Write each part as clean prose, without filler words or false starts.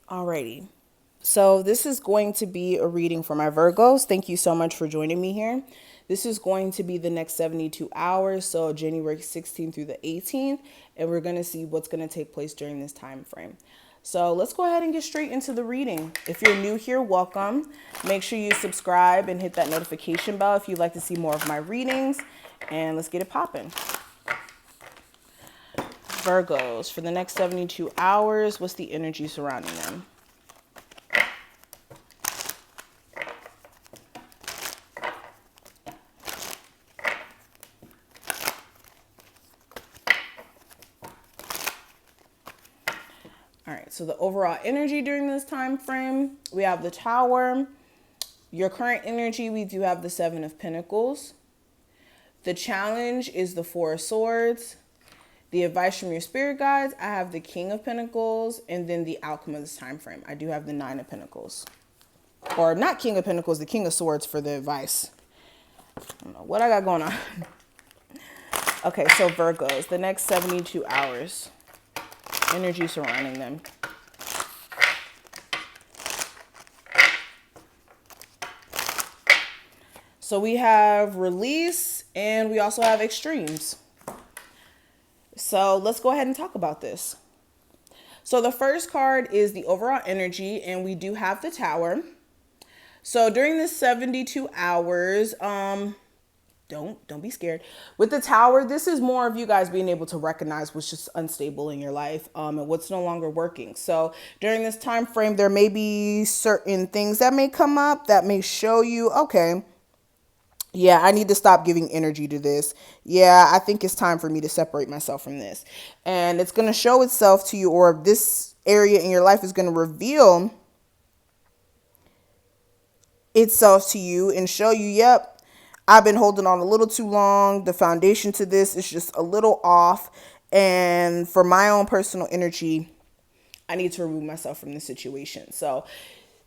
Alrighty. So this is going to be a reading for my Virgos. Thank you so much for joining me here. This is going to be the next 72 hours, so January 16th through the 18th, and we're going to see what's going to take place during this time frame. So let's go ahead and get straight into the reading. If you're new here, welcome. Make sure you subscribe and hit that notification bell if you'd like to see more of my readings, and let's get it popping. Virgos, for the next 72 hours, what's the energy surrounding them? All right, so the overall energy during this time frame, we have the Tower. Your current energy, we do have the Seven of Pentacles. The challenge is the Four of Swords. The advice from your spirit guides, I have the King of Pentacles, and then the outcome of this time frame, I do have the Nine of Pentacles. Or not King of Pentacles, the King of Swords for the advice. I don't know what I got going on. Okay, so Virgos, the next 72 hours, energy surrounding them. So we have release and we also have extremes. So let's go ahead and talk about this. So the first card is the overall energy, and we do have the Tower. So during this 72 hours, don't be scared. With the Tower, this is more of you guys being able to recognize what's just unstable in your life, and what's no longer working. So during this time frame, there may be certain things that may come up that may show you, okay, yeah, I need to stop giving energy to this. Yeah, I think it's time for me to separate myself from this. And it's going to show itself to you, or this area in your life is going to reveal itself to you and show you, yep, I've been holding on a little too long. The foundation to this is just a little off. And for my own personal energy, I need to remove myself from this situation. So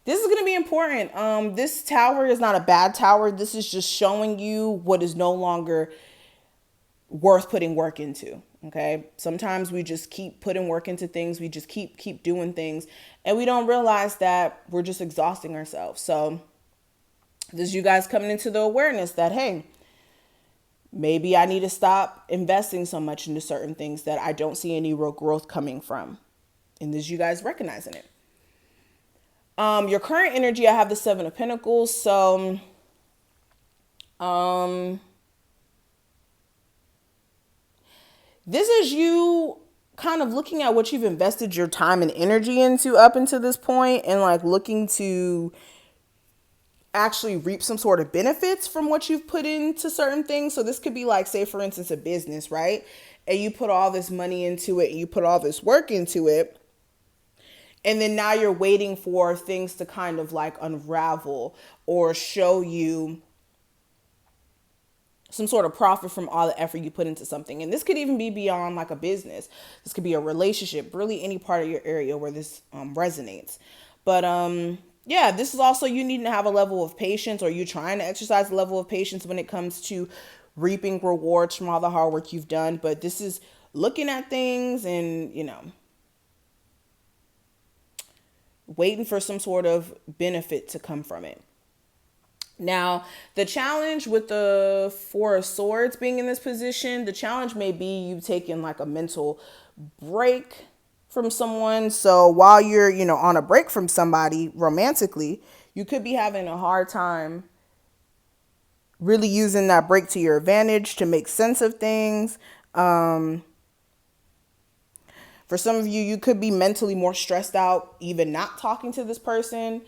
this is going to be important. This Tower is not a bad Tower. This is just showing you what is no longer worth putting work into. Okay. Sometimes we just keep putting work into things. We just keep doing things, and we don't realize that we're just exhausting ourselves. So this is you guys coming into the awareness that, hey, maybe I need to stop investing so much into certain things that I don't see any real growth coming from. And this is you guys recognizing it. Your current energy, I have the Seven of Pentacles. So, this is you kind of looking at what you've invested your time and energy into up until this point, and like looking to actually reap some sort of benefits from what you've put into certain things. So this could be like, say for instance, a business, right? And you put all this money into it and you put all this work into it. And then now you're waiting for things to kind of like unravel or show you some sort of profit from all the effort you put into something. And this could even be beyond like a business. This could be a relationship, really any part of your area where this resonates. But yeah, this is also you needing to have a level of patience, or you trying to exercise a level of patience when it comes to reaping rewards from all the hard work you've done. But this is looking at things and, waiting for some sort of benefit to come from it. Now, the challenge with the Four of Swords being in this position, the challenge may be you taking like a mental break from someone. So while you're, on a break from somebody romantically, you could be having a hard time really using that break to your advantage to make sense of things. For some of you, you could be mentally more stressed out, even not talking to this person.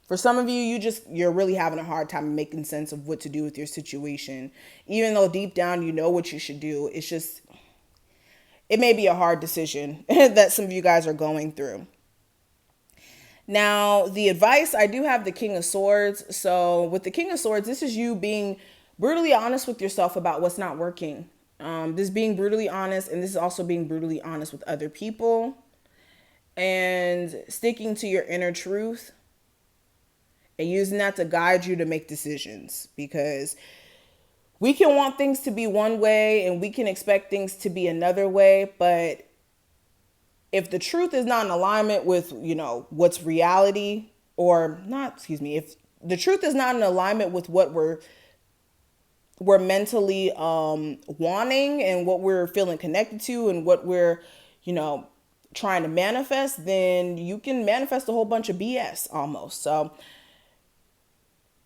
For some of you, you're really having a hard time making sense of what to do with your situation. Even though deep down you know what you should do, it may be a hard decision that some of you guys are going through. Now, the advice, I do have the King of Swords. So with the King of Swords, this is you being brutally honest with yourself about what's not working. This being brutally honest, and this is also being brutally honest with other people, and sticking to your inner truth and using that to guide you to make decisions. Because we can want things to be one way and we can expect things to be another way, but if the truth is not in alignment with, what's reality, or not, excuse me, if the truth is not in alignment with what we're mentally wanting, and what we're feeling connected to, and what we're, you know, trying to manifest, then you can manifest a whole bunch of BS almost. So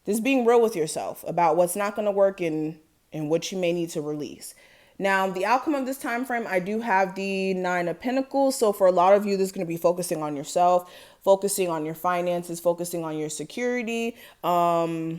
just being real with yourself about what's not going to work, and what you may need to release. Now, the outcome of this time frame, I do have the Nine of Pentacles. So for a lot of you, this is going to be focusing on yourself, focusing on your finances, focusing on your security. For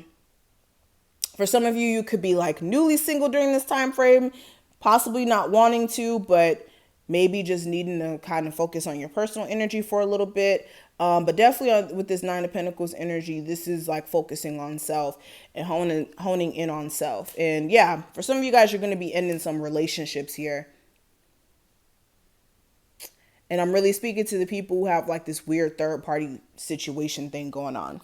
some of you, you could be like newly single during this time frame, possibly not wanting to, but maybe just needing to kind of focus on your personal energy for a little bit. But definitely with this Nine of Pentacles energy, this is like focusing on self and honing in on self. And yeah, for some of you guys, you're going to be ending some relationships here. And I'm really speaking to the people who have like this weird third party situation thing going on.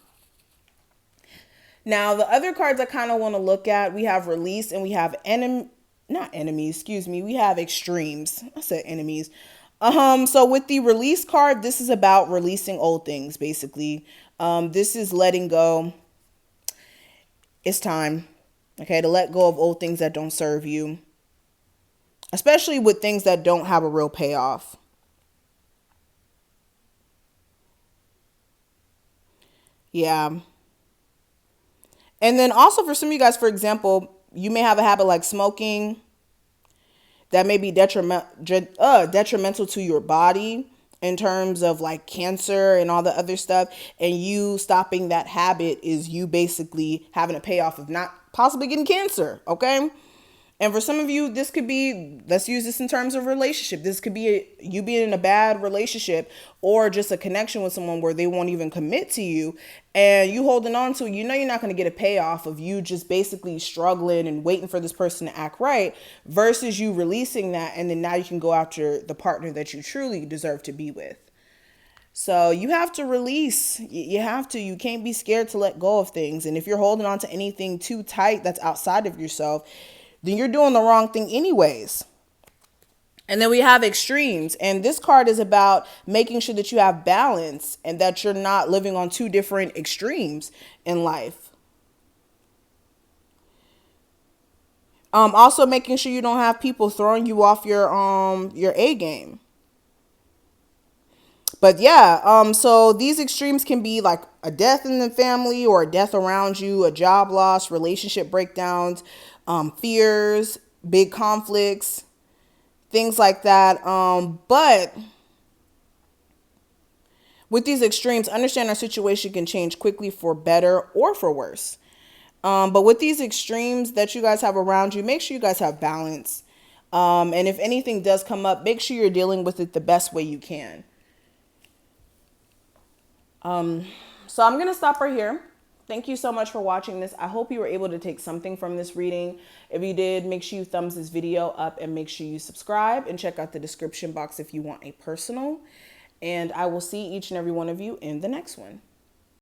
Now, the other cards I kind of want to look at, we have release, and we have we have extremes. I said enemies. So with the release card, this is about releasing old things, basically. This is letting go. It's time, okay, to let go of old things that don't serve you, especially with things that don't have a real payoff. Yeah. And then also for some of you guys, for example, you may have a habit like smoking that may be detrimental to your body in terms of like cancer and all the other stuff. And you stopping that habit is you basically having a payoff of not possibly getting cancer. Okay. And for some of you, this could be, let's use this in terms of relationship. This could be you being in a bad relationship, or just a connection with someone where they won't even commit to you, and you holding on to it. You know you're not going to get a payoff of you just basically struggling and waiting for this person to act right, versus you releasing that, and then now you can go after the partner that you truly deserve to be with. So you have to release. You have to. You can't be scared to let go of things. And if you're holding on to anything too tight that's outside of yourself, then you're doing the wrong thing anyways. And then we have extremes. And this card is about making sure that you have balance and that you're not living on two different extremes in life. Also making sure you don't have people throwing you off your A game. But yeah, so these extremes can be like a death in the family, or a death around you, a job loss, relationship breakdowns, fears, big conflicts, things like that. But with these extremes, understand our situation can change quickly for better or for worse. But with these extremes that you guys have around you, make sure you guys have balance. And if anything does come up, make sure you're dealing with it the best way you can. So I'm going to stop right here. Thank you so much for watching this. I hope you were able to take something from this reading. If you did, make sure you thumbs this video up, and make sure you subscribe and check out the description box if you want a personal. And I will see each and every one of you in the next one.